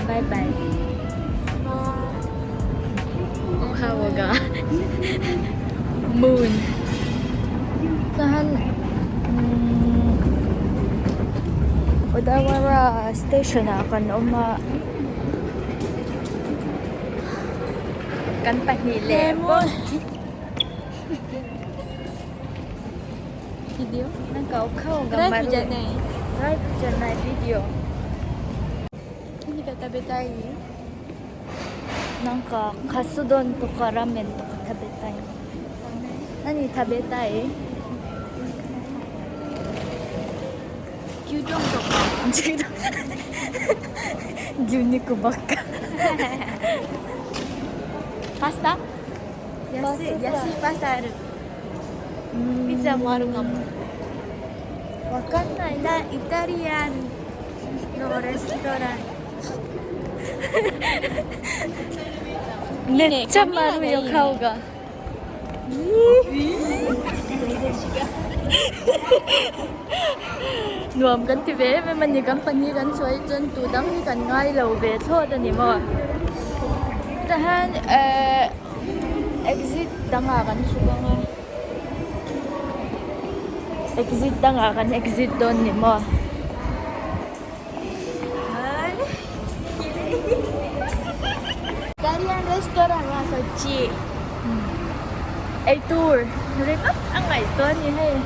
バイバイ。お顔がムーン。Tahan Odawara station akan uma kan panilemo video nang kau gambar drive janai video ini ka tabetai nang ka kasudon to ka ramen to ka tabetai nani tabetai gyudon to ka gyuniku bakkaパスタ安いパスタあるピザもあるかもわかんないなイタリアンのレストランめっちゃ丸いよ顔がรวมกันที่เว้มันนี่กันปนีกันสวยจนตูดังให้กันง่ายเราเวทโทษอันนี้มั้งTahan exit dangakan suga exit dangakan exit doon ni mo Italian restaurant nga sa Chi ay tour rikat ang ito ni hey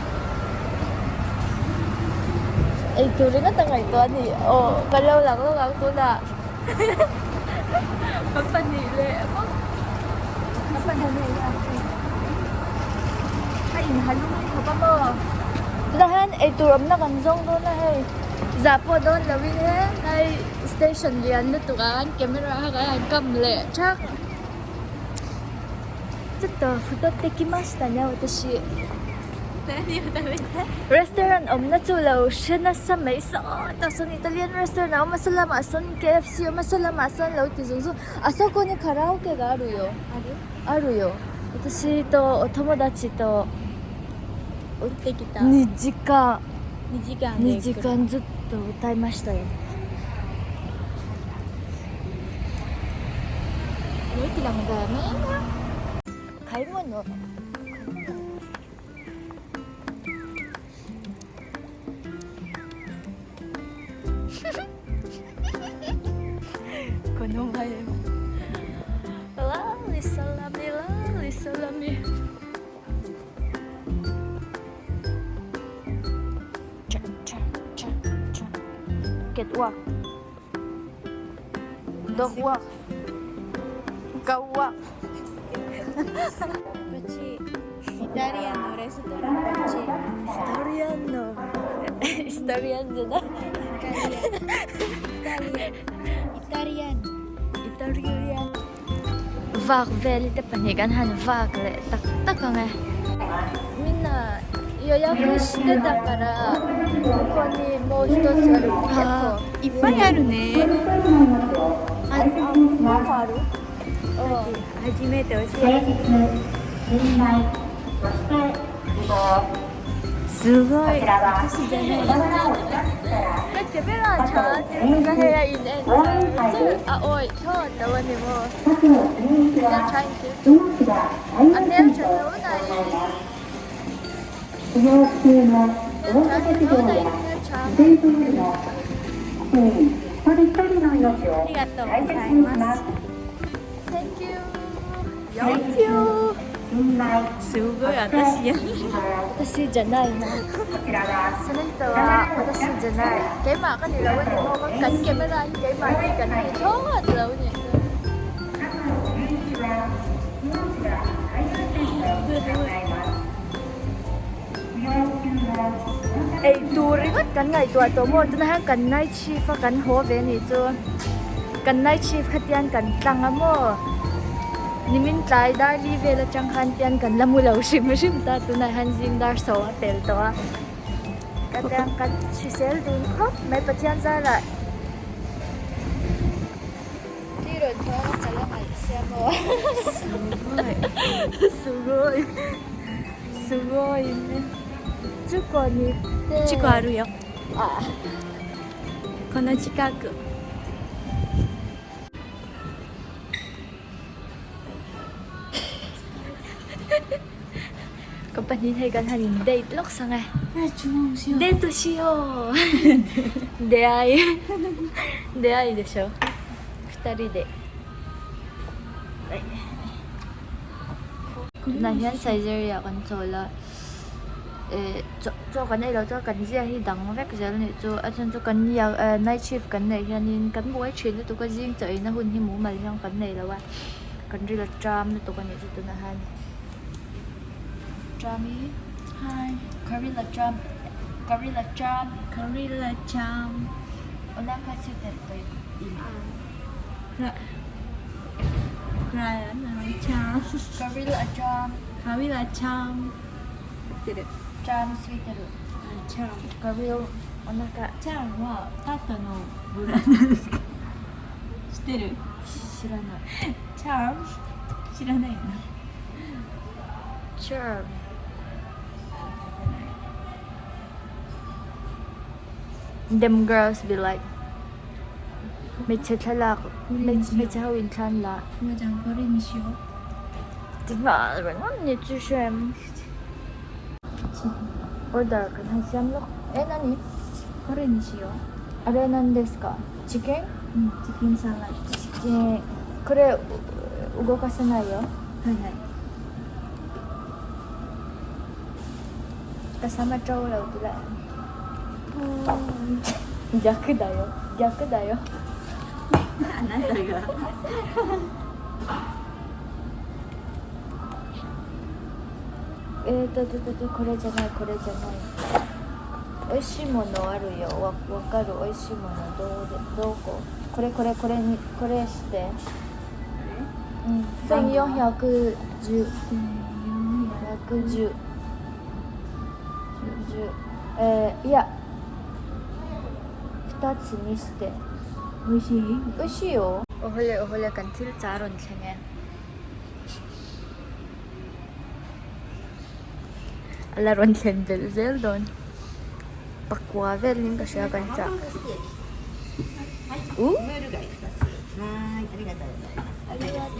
ay tour rikat ang ito ni oh kalaw lang ako na Kapanili ako. Kapanili ako. Ay, halungan ko pa mo. Dahan, ay turam na kansong doon na eh. Zapo doon, lawin eh. Ay, station liyan na tukaan. Camera kaya kamle. Chak. Chotto, futotte kimashita ne, watashi. 何を食べた？Restaurant om na tulaw siya na sa may so tason Italian restaurant om masalamasan KFC om masalamasan law tizunso asoko ni karaoke ga aru yo. Aru yo. Watashi to otomodachi to 降ってきた。2時間2 時間ずっと歌いましたよ。駅lang gamay na. 買い物。この前ラリサラミチャケットワドグワガワこっちイタリアンのレストランこっちイタリアンじゃないイタリアン Vak vel te panigan han vak le tak nga minna yoyaku shite ta kara koko ni mou hitotsu aruっていっぱいあるね。なんかある初めて教えて。すごい私じゃないだってベランちゃんっていうのが部屋いいねあ、おい、そうだわねもうThey're trying to and they're trying toありがとうございます。Thank you すごい私や。私じゃないなその人は私じゃないkay ma ka nila wala mo magkan camera kay ma di kan ito daw niya ay turingot kan ngai tua to mo tunahan kan night chief kan ho ve ni chu kan night chief khatian kan tanga mo nimin tlai dar li vela changkhan tian kan lamulo shim ta tunahan jing dar so apel to kadang kan chisel dun khop mai patian za la tiro to chala mai sia moすごいねチュコに行ってチコあるよ。あこの近く。パニーが何デートロクさんが注文しよう。デートしよう出会い出会いでしょ二人でnãy nhân Siberia còn rồi là cho cái này là cho cái gì thì đắng vét cái này cho cái nhiều night shift cái này nên cái buổi chuyến tụi cái riêng chạy nó hun hi mũ mà trong cái này làว่าcái này là tram tụi cái này tụi nó hay tram ý Hi. curry là tram curry là tram Curry là cham. ông đang khai siêu đẹp tới Curry là cham. curry là tram Curry là cham. tram sweetる cham. curry お腹 cham はタットのブランドですか？知ってる？知らない cham 知らないな。Sure. Them girls be like, 매체탈락, 매체하윈찬라. ふーちゃんこれにしよう。 정말 언니 주셈. order kan 하시면 로. 나니? これにしよう。 아레난 데스까? 치킨? チキンサラダ。 치킨. 그래動かせないよ. はいはい。 kasama Joe pula.逆だよ. あなたが。これじゃない。美味しいものあるよ。わかる。美味しいものどこ？これして。1410。いや2つにして美味しい？美味しいよ오홀레 kan til 자론 챙에 ala ron kel zel don pakwa vel ning ka siya kan cha はい、ムール貝2つ。はい、ありがと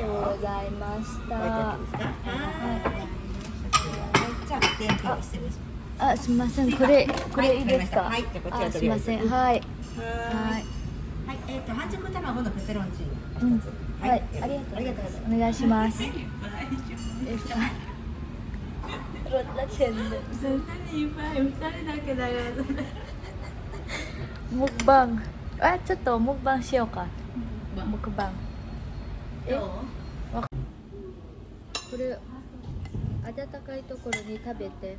うございます。ありがとうございましたじゃあ、電気を失礼します。あ、すみません。これいいですか？はい、じゃあこちらあ、す取ります。みません。はい。はい、はい。半熟卵のペペロンチーノ。はい、ありがとうございます。お願いします。ロッタチェンで。そんなにいっぱい2人だけだよ。モクバン。ちょっとモクバンしようか。モクバン。どう？これ温かいところに食べて。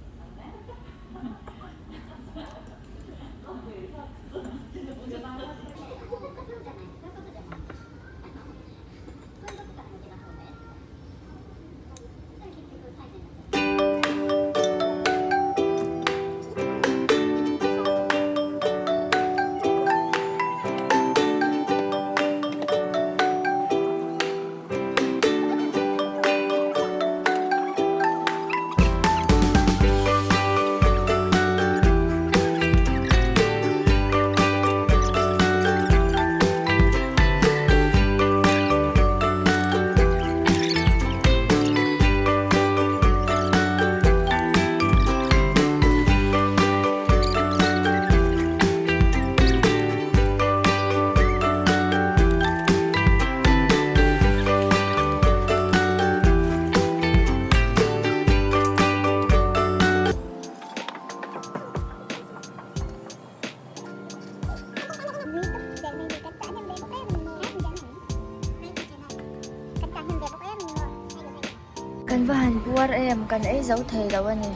Kan bahan buar kan giấu thầy đâu anh này.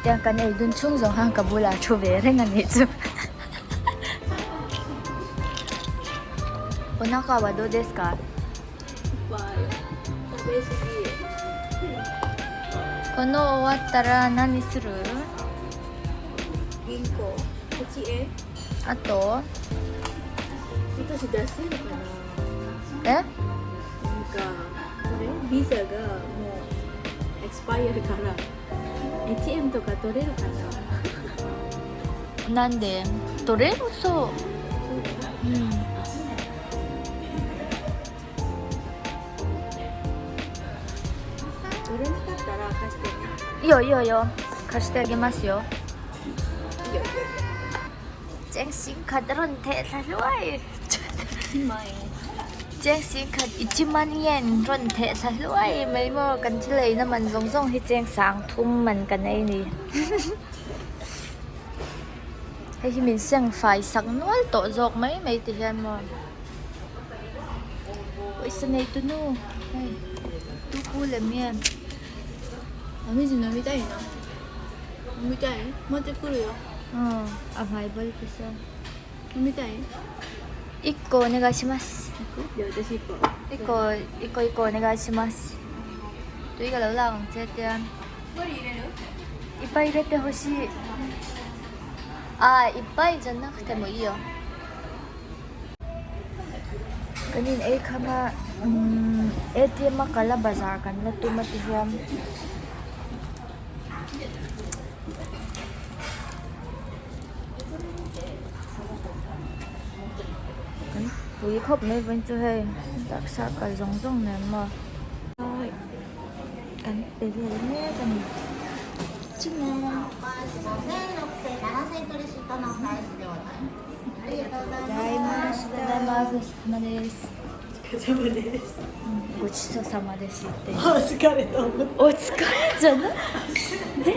Yang kan dun chung zo hang kabula chu ve rengan ni chu. Onaka wa do desu ka? この終わったら何する？銀行。こっちへ。あと私出せるかな。え？なんかこれビザがもうエクスパイアるから ATM とか取れるかな。なんで取れるそう。いいよいいよいいよ貸してあげますよแจ้งสินค้าดรนเทสด้วยแจ้งสินค้า1万円รนเทสด้วยไม่เหมือนกันที่เลยนะมันส่งให้แจ้ง3 ทุ่มเหมือนกันไอ้นี่ ให้ที่มินเสียงไฟสักน้อยโตจอกไหมไม่ติดกันมั้งโอ้ยสนิทตัวนู้นตู้กูเลยเมียお水飲みたいな飲みたい持ってくるよあ、甘いボルクさ飲みたい1個お願いしますじゃあ私1個1個お願いしますといいからlang絶対無理入れるいっぱい入れてほしいあ、いっぱいじゃなくてもいいよkanin ay kama ATM makala bazar kan na tumatiham Ui khóc mấy bên chơi hay đặc sắc cả giống này mà cắn để về nhé cắn chứ nè 5600、7000トレシートのサイズでございます。ありがとうございます。ございましたごちそうさまですってお疲れと思って。お疲れじゃないで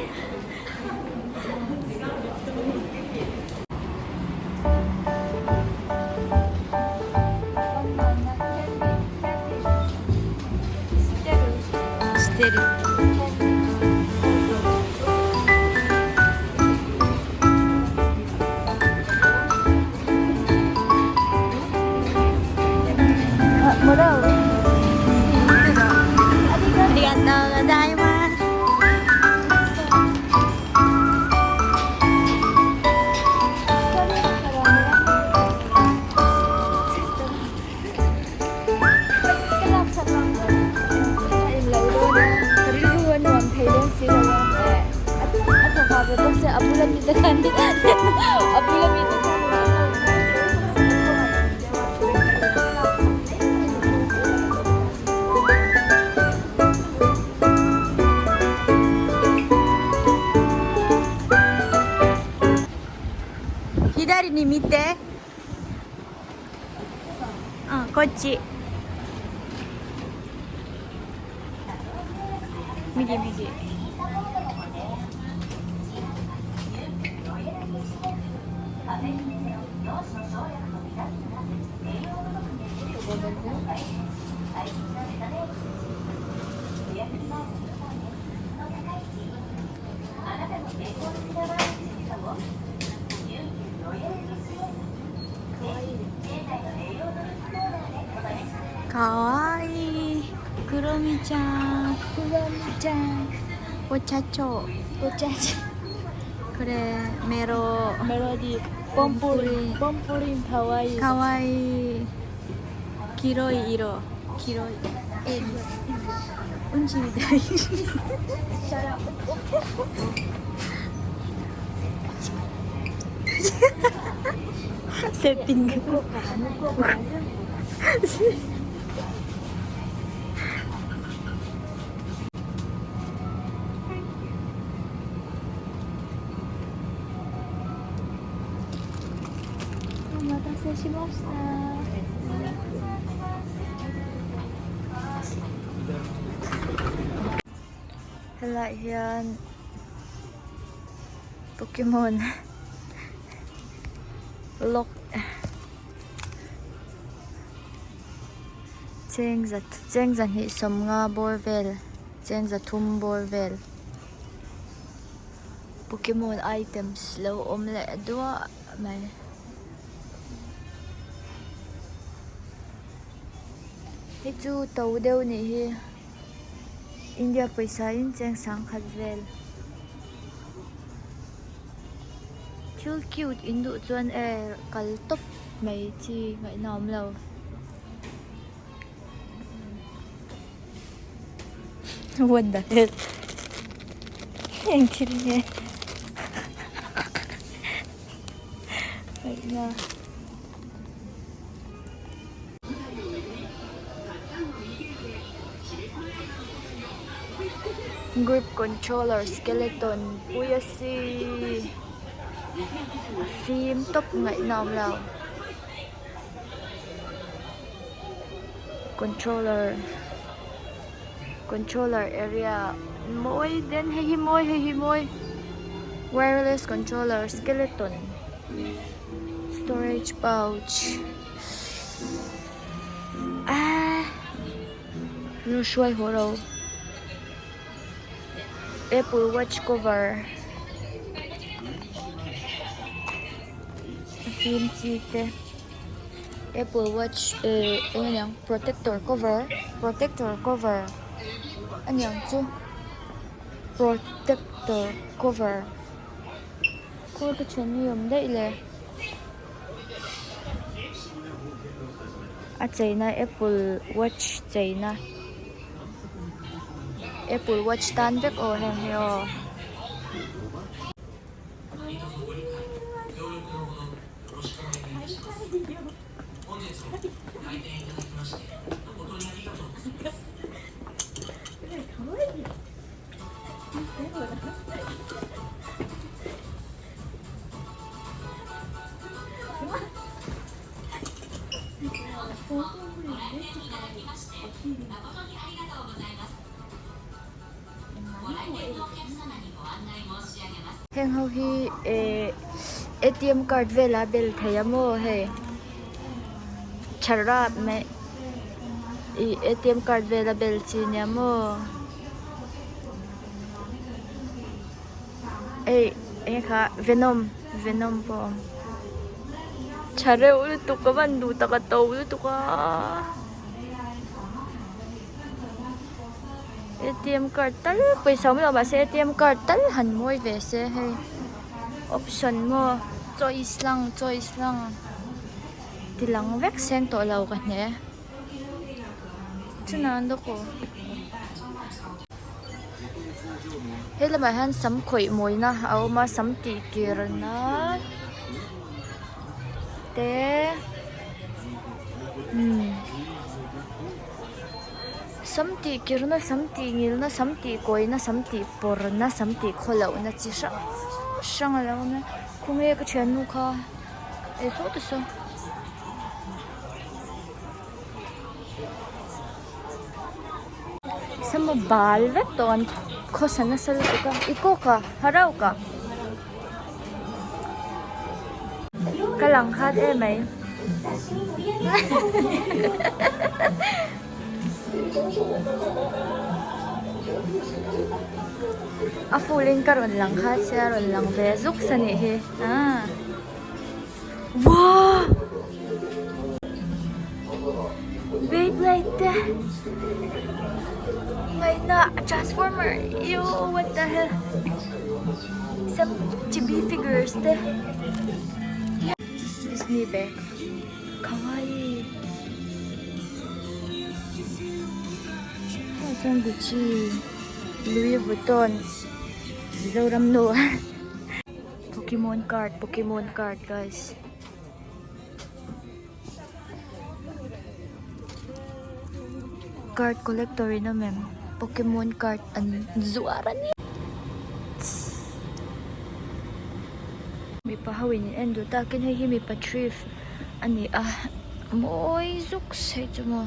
してるもらうありがとうございます左に見てこっち右右かわいいクロミちゃんお茶ちょこれメロディーポンプリンかわいいかわいい黄色い色うんちみたいセッティングお待たせしました。Hala yan Pokemon Lock Cheng za hi som nga borvel Cheng za thum borvel Pokemon items lo omle dua mai hi chu tàu deuh ni hi India paisa in cheng sang khat vel cute indu chuan kal top mai chi ngai nam lo what the hell thank you right now grip controller skeleton puya si phim top ngay nam lao controller area moi den hey moi wireless controller skeleton storage pouch nu shuai ho ro Apple Watch cover phim chi te Apple Watch ano yang protector cover ano yang chu protector cover ko to chen yum dai le a China Apple Watch China Apple Watch tan vek o he yo heng ho hi ATM card vela bel thayamo he charap me ATM card vela bel chinyamo kha Venom po chare ul tu ka bandu ta ka to ul tu ka ATM card tal paisa mo ba sa ATM card tal han moi ve se he option mo choice lang tilang vek sen to law ka ne chinando ko hela ba han sam khoi moi na aw ma sam ti kir na te samti kirna samti ngilna samti koina samti porna samti kholauna chi sang launa kume ka chenu kha so to so sama bal ve ton khosana sal ka iko ka harau ka kalang khat mai a fuling karon lang ha siya ron lang bezuk sani he wow Beyblade may na transformer yo what the hell some chibi figures te Disney bag kawaii San Gucci, Louis Vuitton, Zoram no. Pokemon card guys. Card collector na mem. Pokemon card an zuara ni. May pahawin ni endo takin hay mi pa thrift ani moy zuk say mo.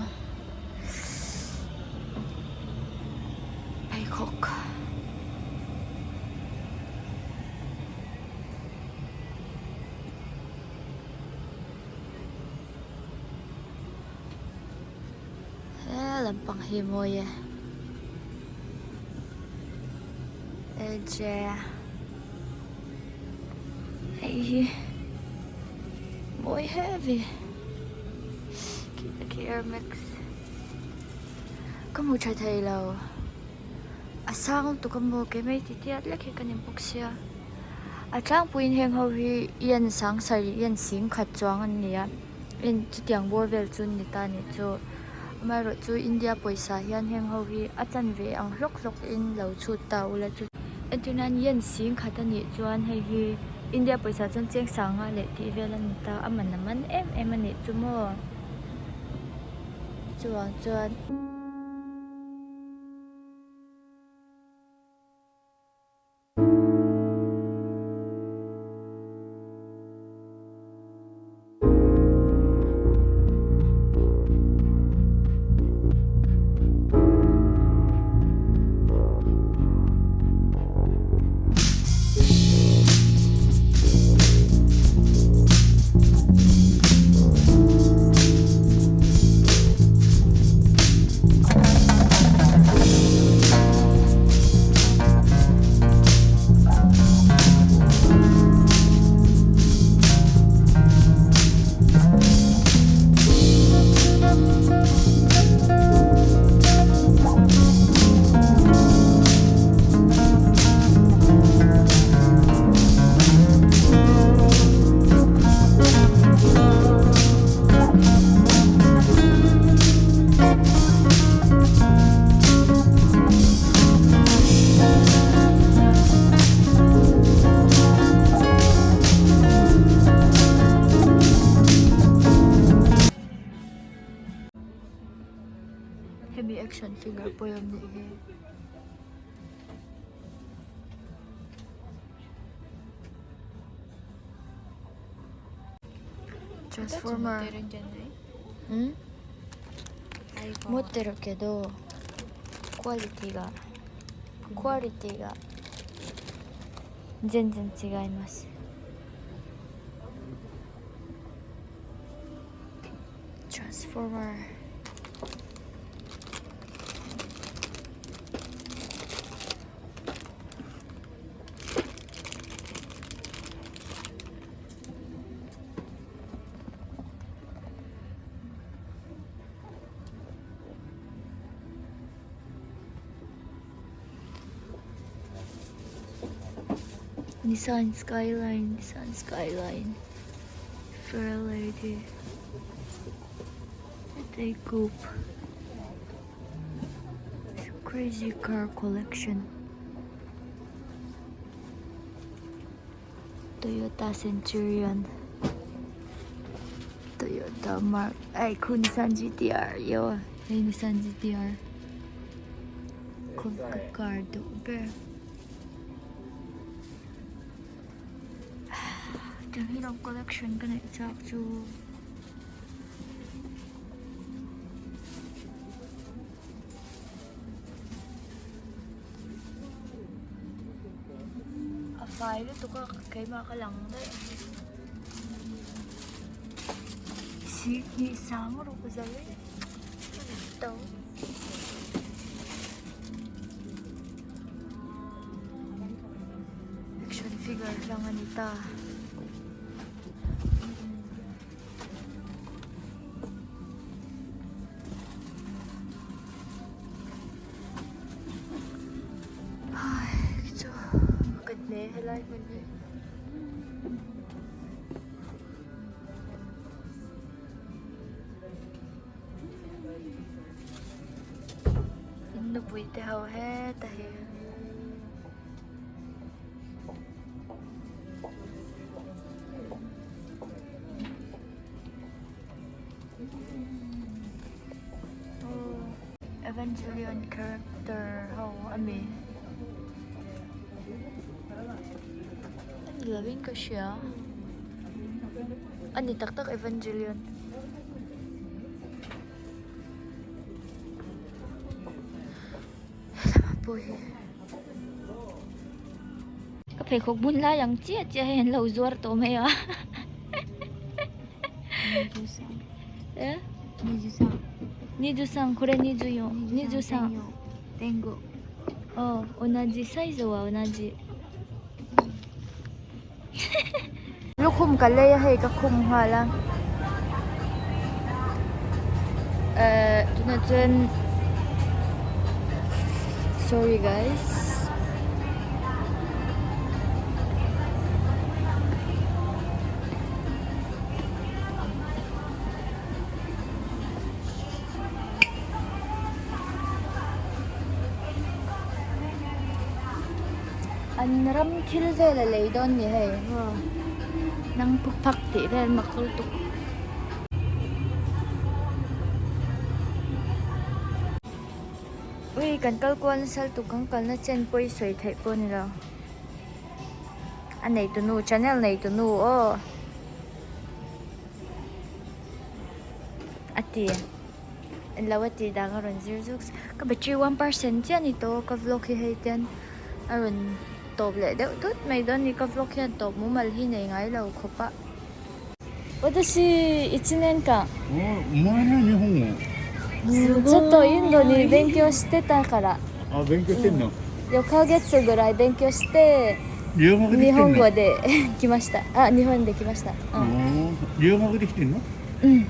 Cook. Lampang himoy moy heavy Air Max kamu try thay lao asang tu kamu ke mai ti tiat lek kanim poksia atlang puin heng ho hi yan sang sari yan sing khat chuang an nia in chutiang borvel chun ni ta ni chu amaro chu India poisa hian heng ho hi achan ve ang hlok in lo chut ta ula chu entinan yan sing khat ani chuan hei hi India poisa chan cheng sanga le ti vel an ta aman naman em ani chu mo chuan action figure po yung nihe. Transformer. るんじゃない？ん？iPhone 持ってるけど、クオリティが全然違います。Transformer。Nissan Skyline, Fairlady, Hyundai Coupe. It's a crazy car collection. Toyota Centurion, Toyota Mark, ay Nissan GTR, yo, ay Nissan GTR. Good car, okay. Ang hirap collection ka na exacto. A file ito ka kay makalang dahil. Sige, samuro ko sa iyo. Ito. Action figure lang anita. Helai mo niya. Indo puite hao he tahi. Evangelion character hao ami. Labing ka siya. Ani taktak Evangelion. Boy. Kape khok bun la yang chia chia hen lau zuar to mai à. Eh? 23 23これ24 23前後ああ同じサイズは同じลูกคุมกันเลยให้ก็คุมหัวละทุนจน sorry guys anh ram thil về là lấy đón như thế năng phúc phắc thì ra mặc câu tục ui cần câu quan sát tục không cần nó trên quay sợi thảy po này đâu anh này tụi nu channel này tụi nu ô ati anh lâu ati đang ở rồi zero các bạn chỉ 1% chứ anh to các vlog hay tiền ởตบเลยเดี๋ยวตุ๊ดไม่โดนนี่ก็ฟลอกแค่ตบมุมัลที่ไหนไงเราครบปะ私1年間お前の日本語ちょっとインドに勉強してたからあ勉強してんの、4ヶ月ぐらい勉強して留学できてんの日本語で来ましたあ日本で来ましたお留学できてんのうん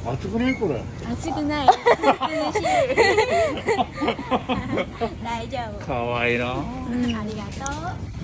暑くないこれ暑くない涼しい大丈夫かわいいな、ありがとう